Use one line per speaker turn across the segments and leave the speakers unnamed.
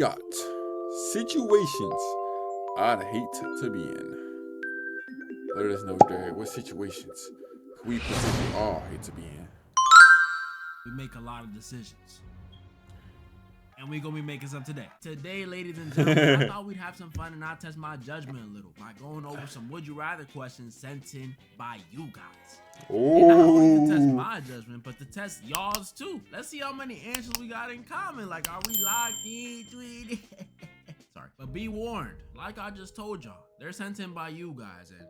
Got situations I'd hate to be in. Let us know, Dad, what situations we potentially all hate to be in.
We make a lot of decisions. And we gonna be making some today. Today, ladies and gentlemen, I thought we'd have some fun and I'll test my judgment a little by going over some would you rather questions sent in by you guys. And not only to test my judgment, but to test y'all's too. Let's see how many answers we got in common. Like, are we locked in? Sorry. But be warned, like I just told y'all, they're sent in by you guys, and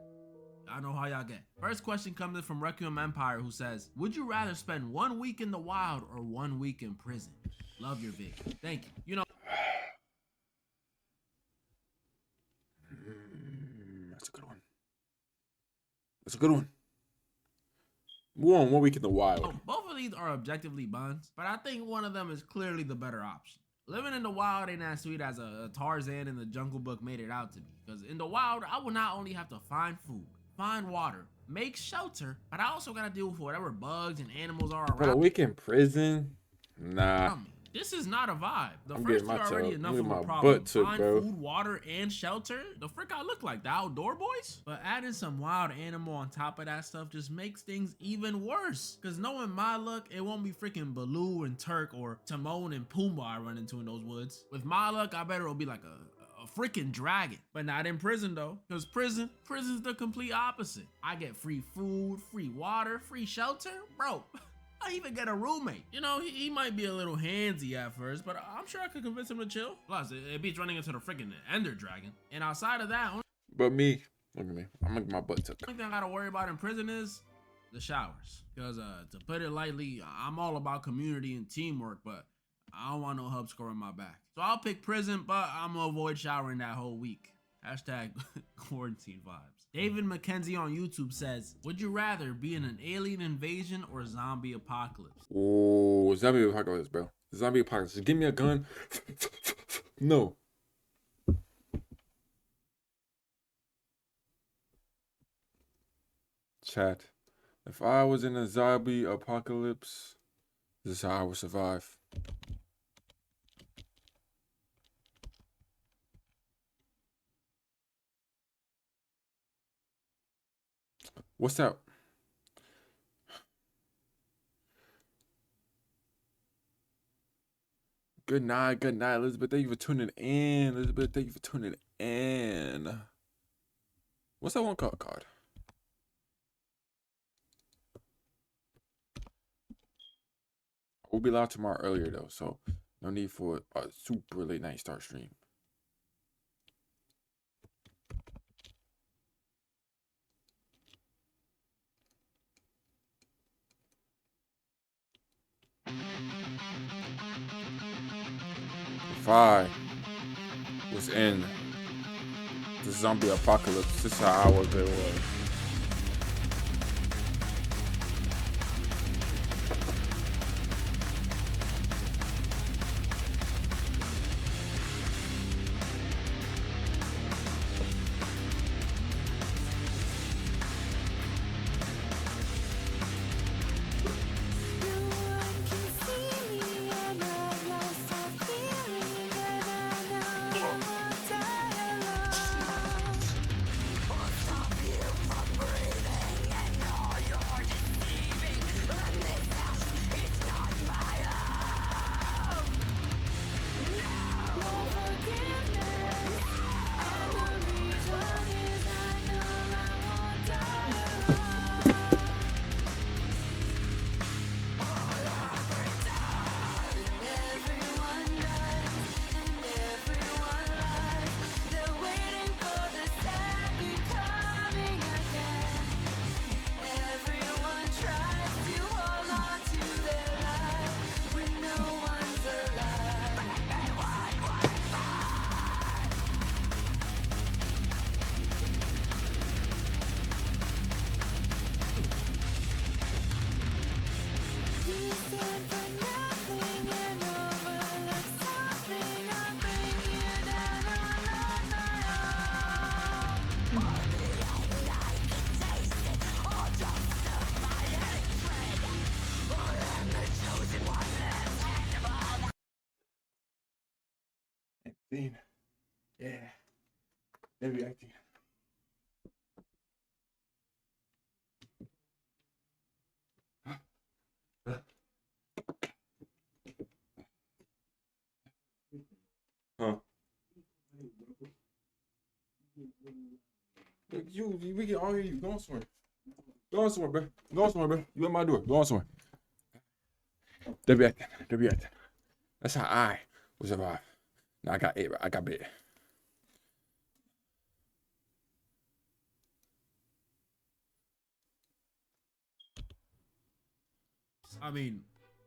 I know how y'all get. First question comes in from Requiem Empire, who says, would you rather spend 1 week in the wild or 1 week in prison? Love your vid. Thank you. You know,
That's a good one. That's a good one. We're on 1 week in the wild.
both of these are objectively buns, but I think one of them is clearly the better option. Living in the wild ain't as sweet as a Tarzan in the Jungle Book made it out to be. Because in the wild, I will not only have to find food, find water, make shelter, but I also gotta deal with whatever bugs and animals are around.
But a week in prison? Nah.
This is not a vibe. The
I'm
first
getting
two
my
already
tail.
enough
Look
of
at
a
my
problem.
butt took,
Find
bro.
food, water, and shelter. The frick I look like, the outdoor boys? But adding some wild animal on top of that stuff just makes things even worse. Cause knowing my luck, it won't be freaking Baloo and Turk or Timon and Pumbaa I run into in those woods. With my luck, I bet it'll be like a freaking dragon, but not in prison though, because prison's the complete opposite. I get free food, free water, free shelter, bro. I even get a roommate. You know, he might be a little handsy at first, but I'm sure I could convince him to chill. Plus, it beats running into the freaking Ender Dragon. And outside of that,
But me, look at me. I'm making my butt tuck.
the only thing I gotta worry about in prison is the showers. Because to put it lightly, I'm all about community and teamwork, but I don't want no hub score on my back. So I'll pick prison, but I'm gonna avoid showering that whole week. Hashtag quarantine vibes. David McKenzie on YouTube says, would you rather be in an alien invasion or zombie apocalypse?
Oh, zombie apocalypse, bro. Zombie apocalypse. Just give me a gun. No. Chat. If I was in a zombie apocalypse, this is how I would survive. What's that? Good night, Elizabeth. Thank you for tuning in. Elizabeth, thank you for tuning in. What's that one called? We'll be live tomorrow earlier though, so no need for a super late night start stream. If I was in the zombie apocalypse, this is how I would do it. Dean. Yeah. They be acting. Huh? We can all hear you. Go on somewhere. Go on somewhere, bro. Go on somewhere, bro. You at my door. Go on somewhere. They be acting. They be acting. That's how I was alive. Now I got it. I got bit.
I mean,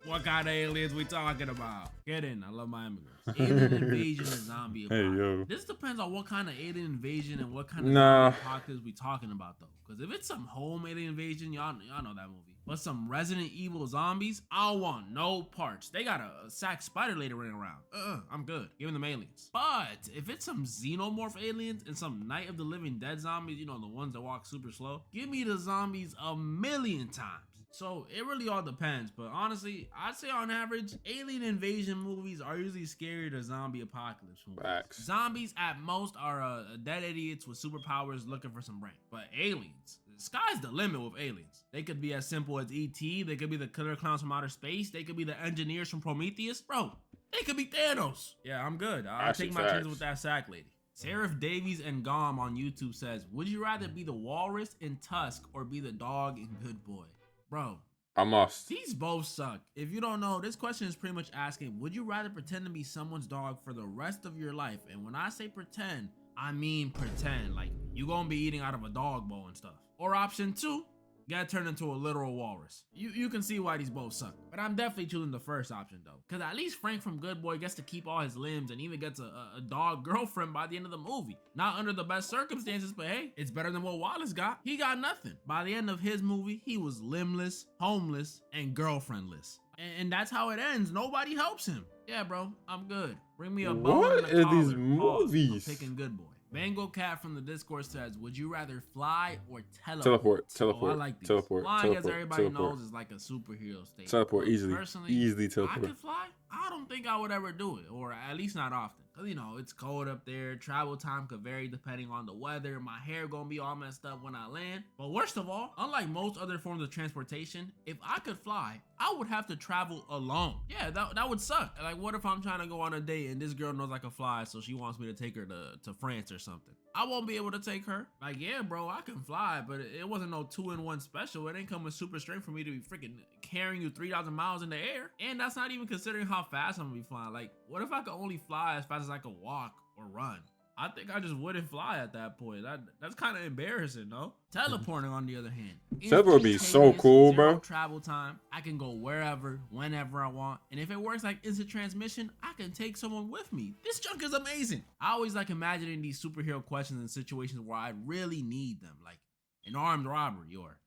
what kind of aliens we talking about? Get in. I love my immigrants. Alien invasion and zombie apocalypse.
Hey, yo.
This depends on what kind of alien invasion and what kind of zombie apocalypse we talking about, though. Because if it's some home alien invasion, y'all know that movie. But some Resident Evil zombies, I don't want no parts. They got a sack spider lady running around. I'm good. Giving them aliens. But if it's some xenomorph aliens and some Night of the Living Dead zombies, you know, the ones that walk super slow, give me the zombies a million times. So it really all depends, but honestly, I'd say on average, alien invasion movies are usually scarier than zombie apocalypse movies.
Facts.
Zombies at most are dead idiots with superpowers looking for some brain, but aliens, the sky's the limit with aliens. They could be as simple as E.T., they could be the killer clowns from outer space, they could be the engineers from Prometheus, bro, they could be Thanos. Yeah, I'm good. I'll take my chances with that sack lady. Seraph Davies and Gom on YouTube says, would you rather be the walrus in Tusk or be the dog in Good Boy? Bro,
I must.
These both suck. If you don't know, this question is pretty much asking, would you rather pretend to be someone's dog for the rest of your life? And when I say pretend, I mean pretend. Like, you gonna be eating out of a dog bowl and stuff. Or option 2, get turned into a literal walrus. You can see why these both suck. But I'm definitely choosing the first option though. Cause at least Frank from Good Boy gets to keep all his limbs and even gets a dog girlfriend by the end of the movie. Not under the best circumstances, but hey, it's better than what Wallace got. He got nothing. By the end of his movie, he was limbless, homeless, and girlfriendless. And that's how it ends. Nobody helps him. Yeah, bro, I'm good. Bring me a bone
What
and a
are
collar.
these movies?
I'm picking Good Boy. Mango Cat from the Discord says, would you rather fly or teleport?
Teleport.
Oh, I like these.
Teleport.
Flying,
Teleport.
as everybody
Teleport.
knows, is like a superhero state.
Teleport easily.
Personally,
Easily
I
teleport.
could fly. I don't think I would ever do it, or at least not often. Cause you know, it's cold up there. Travel time could vary depending on the weather. My hair gonna be all messed up when I land. But worst of all, unlike most other forms of transportation, if I could fly, I would have to travel alone. Yeah, that would suck. Like, what if I'm trying to go on a date and this girl knows I can fly, so she wants me to take her to France or something? I won't be able to take her. Like, yeah, bro, I can fly, but it wasn't no 2-in-1 special. It ain't come with super strength for me to be freaking carrying you 3,000 miles in the air. And that's not even considering how fast I'm gonna be flying. Like, what if I could only fly as fast as I could walk or run? I think I just wouldn't fly at that point. That's kind of embarrassing, no? Teleporting, on the other hand,
Teleport would be so cool, bro.
Travel time. I can go wherever, whenever I want. And if it works like instant transmission, I can take someone with me. This junk is amazing. I always like imagining these superhero questions in situations where I really need them, like an armed robbery or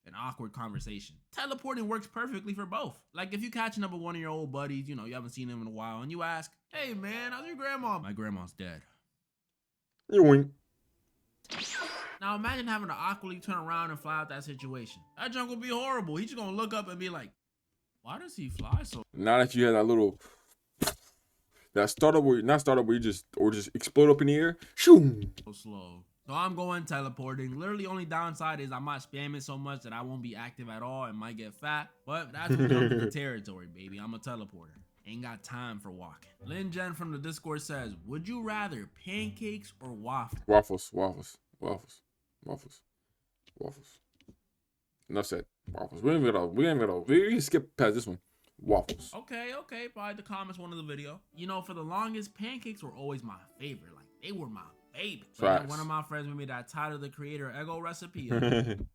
an awkward conversation. Teleporting works perfectly for both. Like if you catching up with one of your old buddies, you know, you haven't seen him in a while, and you ask, hey man, how's your grandma? My grandma's dead.
You win.
Now imagine having to awkwardly turn around and fly out that situation. That junk will be horrible. He's just gonna look up and be like, why does he fly so?
Now that you had that little, that startup where, not startup where you just explode up in the air, shoo.
Slow. So I'm going teleporting. Literally only downside is I might spam it so much that I won't be active at all and might get fat. But that's what comes with the territory, baby. I'm a teleporter. Ain't got time for walking. Lynn Jen from the Discord says, would you rather pancakes or waffles?
Waffles. Enough said. Waffles. We can skip past this one. Waffles.
Okay. Probably the comments one of the video. You know, for the longest, pancakes were always my favorite. Like, they were my baby. But one of my friends made me that Tyler the Creator Eggo recipe.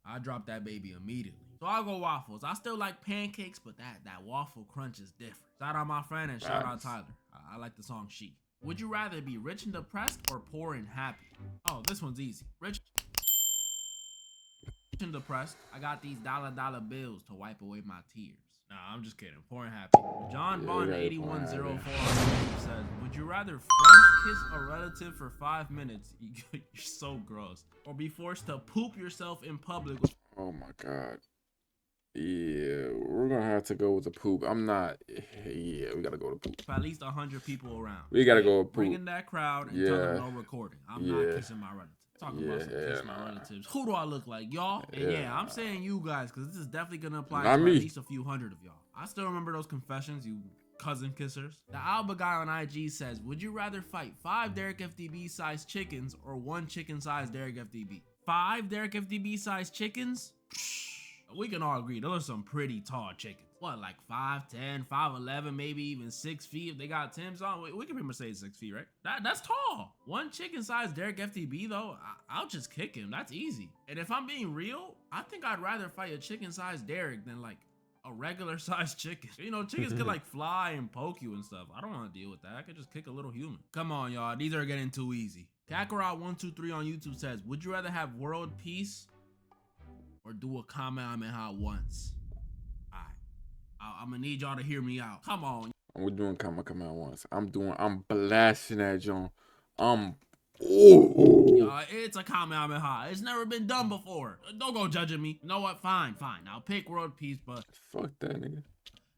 I dropped that baby immediately. So I'll go waffles. I still like pancakes, but that waffle crunch is different. Shout out my friend and shout out Tyler. I like the song She. Would you rather be rich and depressed or poor and happy? Oh, this one's easy. Rich and depressed. I got these dollar bills to wipe away my tears. Nah, I'm just kidding. Poor and happy. John Bond 8104 says, would you rather French kiss a relative for 5 minutes? You're so gross. Or be forced to poop yourself in public.
Oh my God. Yeah, we're gonna have to go with the poop. I'm not. Yeah, we gotta go with poop.
At least 100 people around.
We gotta
Yeah,
go with
bring
poop.
in that crowd and tell them
Yeah,
no recording. I'm not
yeah,
kissing my relatives. Talking about some
yeah,
kiss my relatives. Who do I look like, y'all? And yeah, I'm
yeah.
saying you guys because this is definitely gonna apply
Not
to at
me.
least a few hundred of y'all. I still remember those confessions, you cousin kissers. The Alba guy on IG says, would you rather fight 5 Derek FDB sized chickens or 1 chicken sized Derek FDB? 5 Derek FDB sized chickens? We can all agree those are some pretty tall chickens. What, like 5'10", 5'11", maybe even 6 feet if they got Tim's on? We can pretty much say 6 feet, right? That's tall. 1 chicken sized Derek FTB though, I'll just kick him. That's easy. And if I'm being real, I think I'd rather fight a chicken sized Derek than like a regular sized chicken. You know, chickens can like fly and poke you and stuff. I don't want to deal with that. I could just kick a little human. Come on, y'all. These are getting too easy. Kakarot123 on YouTube says, would you rather have world peace or do a Kamehameha once? Alright. I'm gonna need y'all to hear me out. Come on.
We're doing Kamehameha once. I'm blasting that joint. Oh.
It's a Kamehameha. It's never been done before. Don't go judging me. You know what? Fine. I'll pick world peace, but
Fuck that nigga.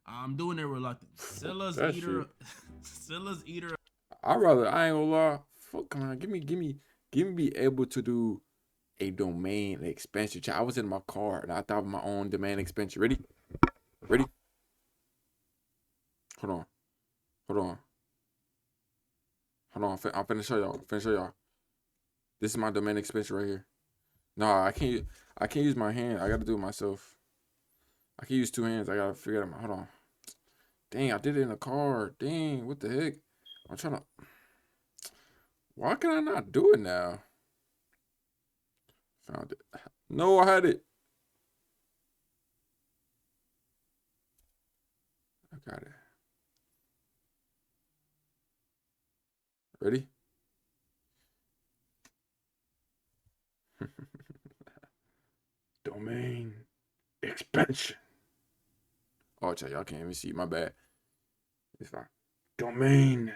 I'm doing it reluctantly. Scylla's
That
eater.
shit.
Scylla's eater.
I ain't gonna lie. Fuck, man. Give me be able to do a domain expansion. I was in my car and I thought of my own domain expansion. Ready? Hold on. I'm finna show y'all. This is my domain expansion right here. Nah, I can't use my hand. I gotta do it myself. I can use 2 hands. I gotta figure it out. Hold on. Dang, I did it in the car. Dang, what the heck? I'm trying to. Why can I not do it now? Found it. No, I had it. I got it. Ready? Domain expansion. Oh, y'all can't even see. My bad. It's fine. Domain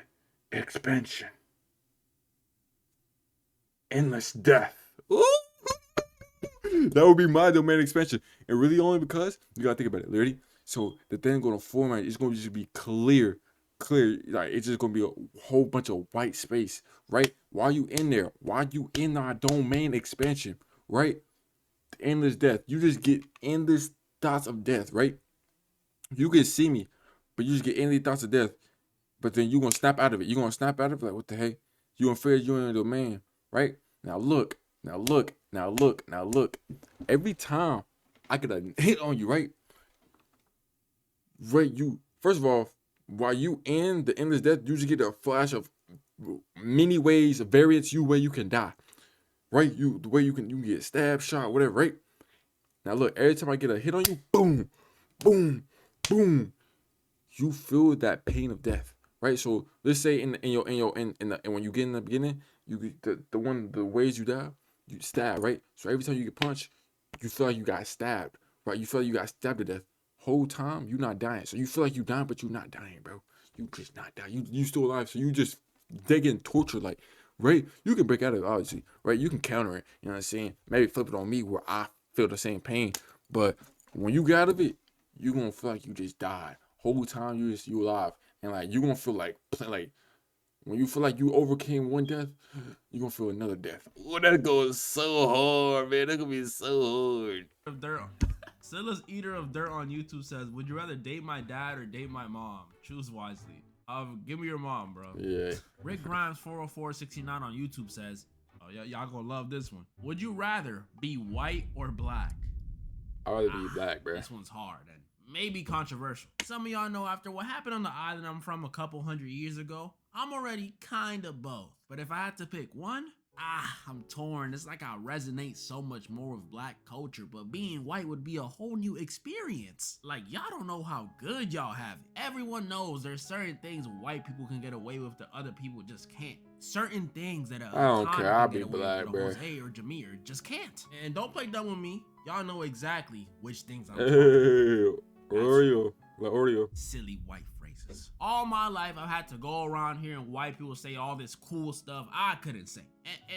expansion. Endless death. Ooh. That would be my domain expansion. And really only because you gotta think about it. Ready? So the thing gonna format is gonna just be clear. Like it's just gonna be a whole bunch of white space, right? While you in there, while you in our domain expansion, right? Endless death. You just get endless thoughts of death, right? You can see me, but you just get endless thoughts of death. But then you gonna snap out of it. You gonna snap out of it like, what the heck? You gonna feel you're in a domain, right? Now look. Every time I get a hit on you, right? Right, you first of all, while you in the endless death, you just get a flash of many ways, variants where you can die. Right? The way you can get stabbed, shot, whatever, right? Now look, every time I get a hit on you, boom, boom, boom, you feel that pain of death. Right? So let's say and when you get in the beginning, you get the ways you die, you stab, right? So every time you get punched, you feel like you got stabbed, right? You feel like you got stabbed to death. Whole time you not dying. So you feel like you dying, but you not dying, bro. You just not dying. You still alive. So they getting tortured, like, right? You can break out of it, obviously, right? You can counter it, you know what I'm saying? Maybe flip it on me where I feel the same pain. But when you get out of it, you gonna feel like you just died. Whole time you alive. And like you gonna feel like when you feel like you overcame one death, you gonna feel another death. Oh, that goes so hard, man. That gonna be so hard.
Scylla's eater of dirt on YouTube says, would you rather date my dad or date my mom? Choose wisely. Give me your mom, bro.
Yeah.
Rick Grimes 40469 on YouTube says, oh, y'all gonna love this one. Would you rather be white or black?
I'd rather be black, bro.
This one's hard and maybe controversial. Some of y'all know after what happened on the island I'm from a couple 100 years ago, I'm already kind of both. But if I had to pick one, I'm torn. It's like I resonate so much more with black culture, but being white would be a whole new experience. Like, y'all don't know how good y'all have it. Everyone knows there's certain things white people can get away with that other people just can't. Certain things that
I don't care. I'll be black, bro.
Jose or Jameer just can't. And don't play dumb with me. Y'all know exactly which things I'm
Oreo.
Silly white phrases. faces. All my life, I've had to go around hearing white people say all this cool stuff I couldn't say.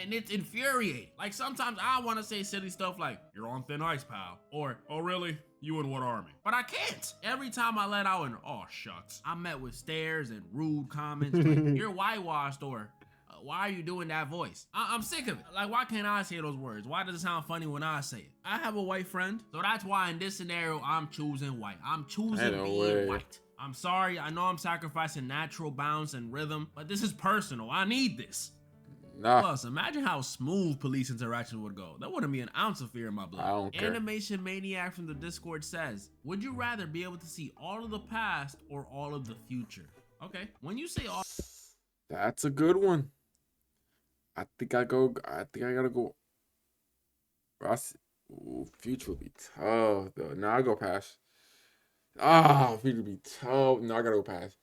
And it's infuriating. Like, sometimes I want to say silly stuff like, "You're on thin ice, pal." Or, "Oh, really? You in what army?" But I can't. Every time I let out an "oh, shucks," I'm met with stares and rude comments like, "You're whitewashed," or, "Why are you doing that voice?" I'm sick of it. Like, why can't I say those words? Why does it sound funny when I say it? I have a white friend, so that's why in this scenario, I'm choosing white. I'm choosing being white. I'm sorry, I know I'm sacrificing natural balance and rhythm, but this is personal. I need this.
Nah.
Plus, imagine how smooth police interaction would go. There wouldn't be an ounce of fear in my blood.
I don't care.
Animation Maniac from the Discord says, "Would you rather be able to see all of the past or all of the future?" Okay, when you say all...
That's a good one. I think I gotta go. Future would be tough though. No, I go past. Future would be tough. No, I gotta go past.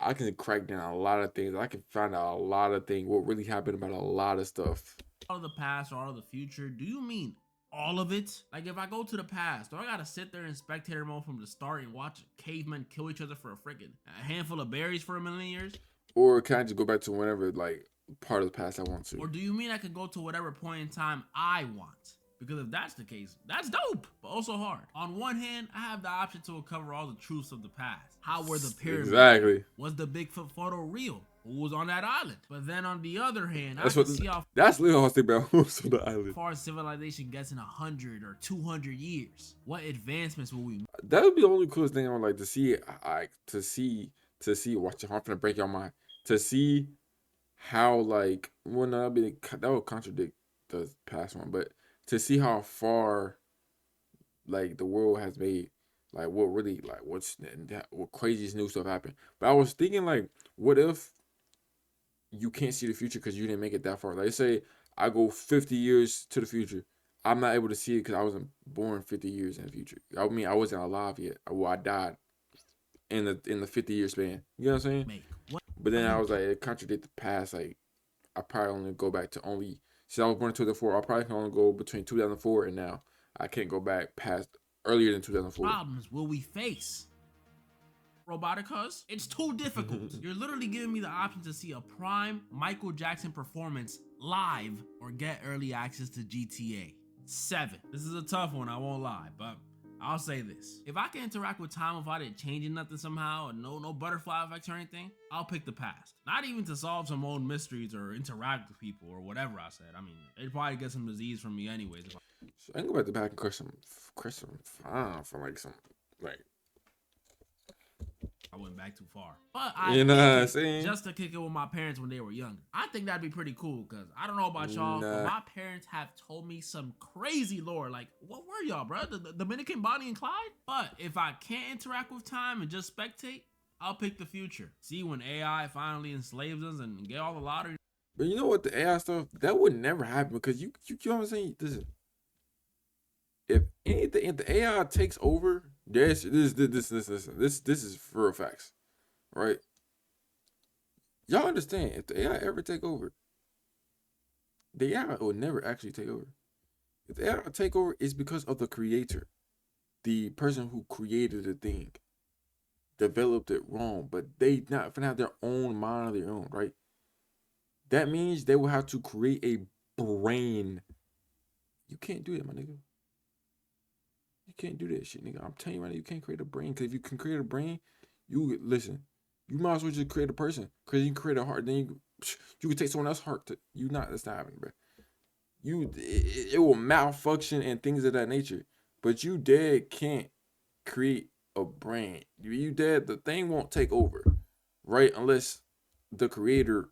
I can crack down a lot of things. I can find out a lot of things. What really happened about a lot of stuff.
All of the past or all of the future? Do you mean all of it? Like, if I go to the past, do I gotta sit there in spectator mode from the start and watch cavemen kill each other for a handful of berries for a million years?
Or can I just go back to whenever, like, part of the past I want to?
Or do you mean I could go to whatever point in time I want? Because if that's the case, that's dope, but also hard. On one hand, I have the option to uncover all the truths of the past. How were the pyramids?
Exactly.
Was the Bigfoot photo real? Who was on that island? But then on the other hand,
That's
I can see how
literally how I think about who's on the island.
far civilization gets in 100 or 200 years. What advancements will we make?
That would be the only coolest thing I would like to see. Watch it. I'm gonna break your mind. To see how, like, well, no, that would contradict the past one, but to see how far, like, the world has made, like, what really, like, what craziest new stuff happened. But I was thinking, like, what if you can't see the future because you didn't make it that far? Like, say I go 50 years to the future, I'm not able to see it because I wasn't born 50 years in the future. I mean, I wasn't alive yet. Well, I died in the 50-year span. You know what I'm saying? But then I was like, it contradicted the past. Like, I probably only go back to only, since I was born in 2004, I probably can only go between 2004 and now. I can't go back past earlier than 2004.
Problems will we face? Robotic Huz? It's too difficult. You're literally giving me the option to see a prime Michael Jackson performance live or get early access to GTA 7. This is a tough one, I won't lie, but I'll say this. If I can interact with time without it changing nothing somehow, or no butterfly effects or anything, I'll pick the past. Not even to solve some old mysteries or interact with people or whatever I said. I mean, they'd probably get some disease from me anyways.
So I can go back to back and crush some fine for like some, like,
I went back too far. But I
you know what I'm saying?
Just to kick it with my parents when they were younger. I think that'd be pretty cool because I don't know about y'all, but my parents have told me some crazy lore. Like, what were y'all, bro? The Dominican Bonnie and Clyde? But if I can't interact with time and just spectate, I'll pick the future. See when AI finally enslaves us and get all the lottery.
But you know what, the AI stuff, that would never happen because you know what I'm saying? If anything, if the AI takes over, this is for real facts, right? Y'all understand? If the AI ever take over, the AI will never actually take over. If the AI take over, it's because of the creator, the person who created the thing, developed it wrong, but they not gonna have their own mind of their own, right? That means they will have to create a brain. You can't do that, my nigga. You can't do that shit, nigga. I'm telling you right now, you can't create a brain. Because if you can create a brain, you might as well just create a person. Because you can create a heart, then you can take someone else's heart. That's not happening, bro. It will malfunction and things of that nature. But you dead can't create a brain. You dead, the thing won't take over, right? Unless the creator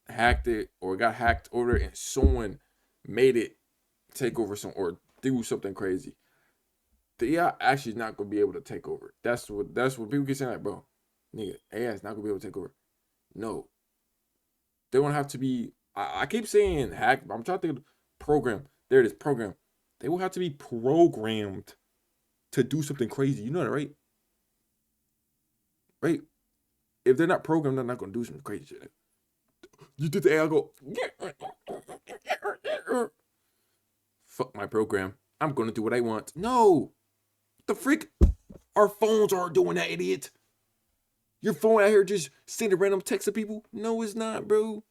hacked it or got hacked over and someone made it take over or do something crazy. The AI actually is not gonna be able to take over. That's what people get saying, like, bro, nigga, AI is not gonna be able to take over. No, they won't have to be. I keep saying hack, but I'm trying to think of program. There it is, program. They will have to be programmed to do something crazy. You know that, right? Right? If they're not programmed, they're not gonna do some crazy shit. You did the AI go, fuck my program. I'm gonna do what I want. No. The freak? Our phones aren't doing that, idiot. Your phone out here just sending random texts to people? No, it's not, bro.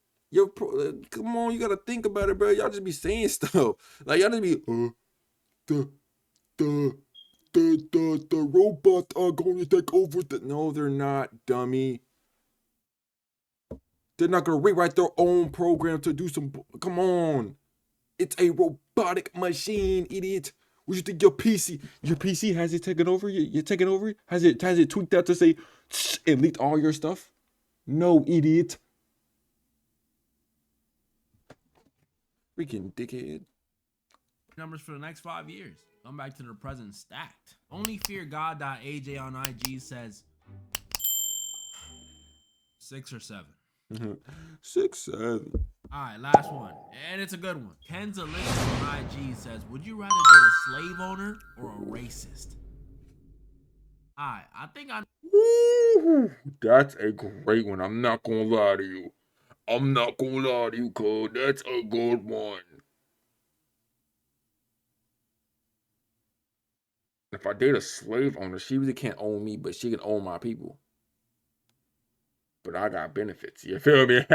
Come on, you gotta think about it, bro. Y'all just be saying stuff. Like y'all just be the the the robots are going to take over the. No, they're not, dummy. They're not gonna rewrite their own program to do some. Come on, it's a robotic machine, idiot. What you think your PC has it taken over? You're taking over? Has it tweaked out to say and leaked all your stuff? No, idiot. Freaking dickhead.
Numbers for the next 5 years. Come back to the present stacked. Only Fear God.aj on IG says 6 or 7.
6, 7.
Alright, last one. And it's a good one. Ken's Elixir on IG says, would you rather date a slave owner or a racist? Alright, I think I.
Woo, that's a great one. I'm not gonna lie to you. Cole. That's a good one. If I date a slave owner, she really can't own me, but she can own my people. But I got benefits. You feel me?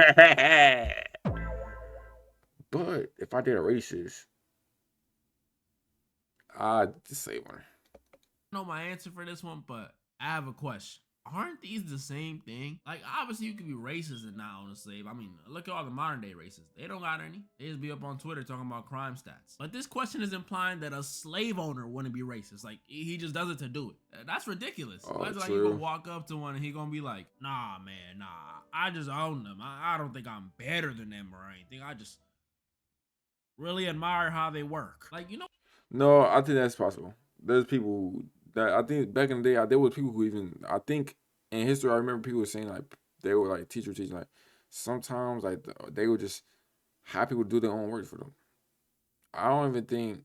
But if I date a racist, I'd slave owner.
I know my answer for this one, but I have a question. Aren't these the same thing? Like, obviously you can be racist and not own a slave. I mean, look at all the modern day racists. They don't got any. They just be up on Twitter talking about crime stats. But this question is implying that a slave owner wouldn't be racist. Like, he just does it to do it. That's ridiculous.
Oh,
That's like you gonna walk up to one and he gonna be like, nah, man, nah. I just own them. I don't think I'm better than them or anything. I just really admire how they work. Like, you know.
No, I think that's possible. There's people that I think back in the day, there was people who even, I think in history, I remember people saying like, they were like teaching like, sometimes like they were just have people do their own work for them. I don't even think,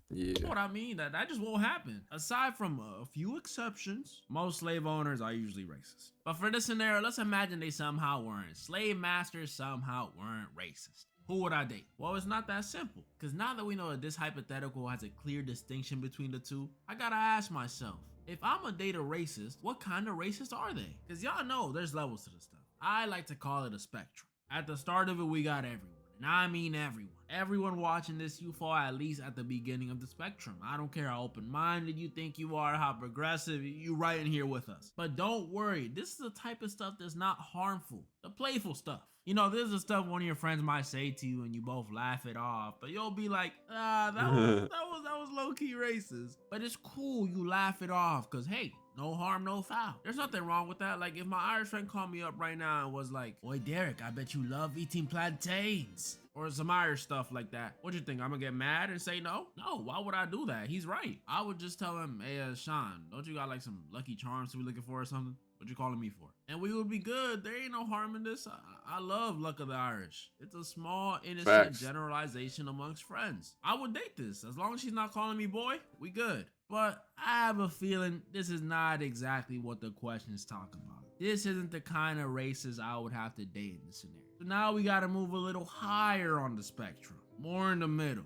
yeah.
You know what I mean? That just won't happen. Aside from a few exceptions, most slave owners are usually racist. But for this scenario, let's imagine they somehow weren't. Slave masters somehow weren't racist. Who would I date? Well, it's not that simple. Because now that we know that this hypothetical has a clear distinction between the two, I gotta ask myself, if I'm a date a racist, what kind of racist are they? Because y'all know there's levels to this stuff. I like to call it a spectrum. At the start of it, we got everyone. And I mean everyone. Everyone watching this, you fall at least at the beginning of the spectrum. I don't care how open-minded you think you are, how progressive, you right in here with us. But don't worry, this is the type of stuff that's not harmful. The playful stuff. You know, this is the stuff one of your friends might say to you and you both laugh it off, but you'll be like, that was low-key racist. But it's cool, you laugh it off, because hey, no harm, no foul. There's nothing wrong with that. Like if my Irish friend called me up right now and was like, "Boy, Derek, I bet you love eating plantains." Or some Irish stuff like that. What you think? I'm gonna get mad and say no? No, why would I do that? He's right. I would just tell him, hey, Sean, don't you got like some Lucky Charms to be looking for or something? What you calling me for? And we would be good. There ain't no harm in this. I love Luck of the Irish. It's a small, innocent generalization amongst friends. I would date this. As long as she's not calling me boy, we good. But I have a feeling this is not exactly what the questions talk about. This isn't the kind of racist I would have to date in this scenario. So now we gotta move a little higher on the spectrum, more in the middle.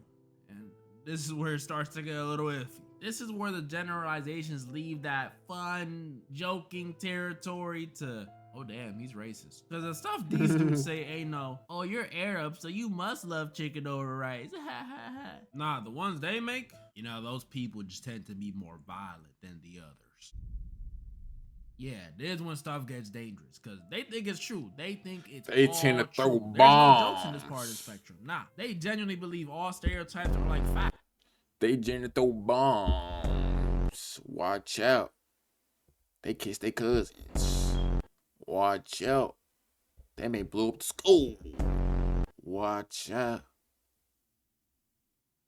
And this is where it starts to get a little iffy. This is where the generalizations leave that fun, joking territory to, oh damn, he's racist. Because the stuff these dudes say ain't no, oh, you're Arab, so you must love chicken over rice. Nah, the ones they make, you know, those people just tend to be more violent than the others. Yeah, there's when stuff gets dangerous because they think it's true. They think it's
they
all
tend to throw
true.
bombs.
There's no jokes in this part of the spectrum. Nah, they genuinely believe all stereotypes are like fact.
They genuinely throw bombs. Watch out. They kiss their cousins. Watch out. They may blow up the school. Watch out.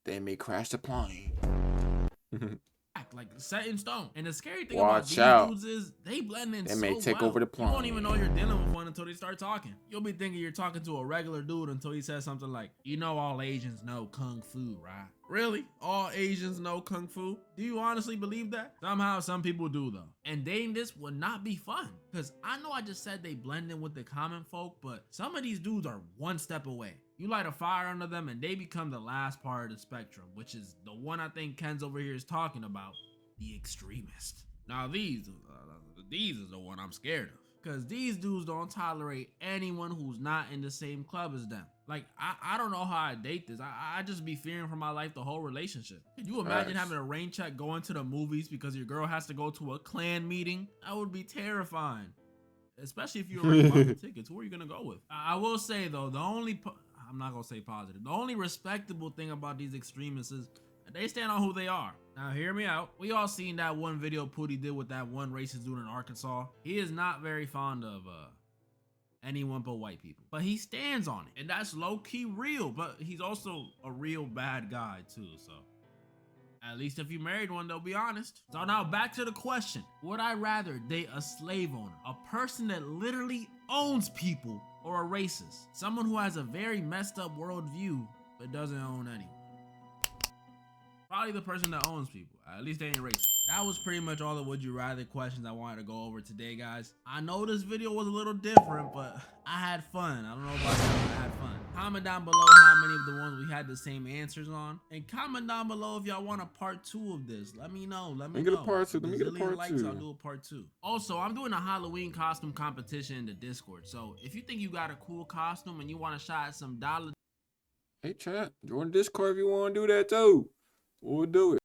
They may crash the plane.
Like set in stone. And the scary thing
Watch
about
out.
these dudes is they blend in
They
so
may take
well.
over the plane.
You won't even know you're dealing with one until they start talking. You'll be thinking you're talking to a regular dude until he says something like, you know all Asians know Kung Fu, right? Really? All Asians know Kung Fu? Do you honestly believe that? Somehow some people do though. And dating this would not be fun. Because I know I just said they blend in with the common folk, but some of these dudes are one step away. You light a fire under them and they become the last part of the spectrum, which is the one I think Ken's over here is talking about, the extremist. Now these is the one I'm scared of. Cause these dudes don't tolerate anyone who's not in the same club as them. Like, I don't know how I date this. I just be fearing for my life the whole relationship. Can you imagine having a rain check going to the movies because your girl has to go to a clan meeting? That would be terrifying. Especially if you already bought the tickets. Who are you gonna go with? I will say though, I'm not gonna say positive. The only respectable thing about these extremists is they stand on who they are. Now hear me out. We all seen that one video Pootie did with that one racist dude in Arkansas. He is not very fond of anyone but white people, but he stands on it, and that's low-key real. But he's also a real bad guy too, so at least if you married one, they'll be honest. So now back to the question. Would I rather date a slave owner, a person that literally owns people, or a racist, someone who has a very messed up worldview but doesn't own anyone? Probably the person that owns people. At least they ain't racist. That was pretty much all the would you rather questions I wanted to go over today, guys. I know this video was a little different, but I had fun. I don't know about you, but I had fun. Comment down below how many of the ones we had the same answers on. And comment down below if y'all want a part 2 of this. Let me know. Let me know.
Get a part 2. Let me get a part 2.
I'll do a part 2. Also, I'm doing a Halloween costume competition in the Discord. So if you think you got a cool costume and you want a shot at some dollar.
Hey chat, join the Discord if you want to do that too. We'll do it.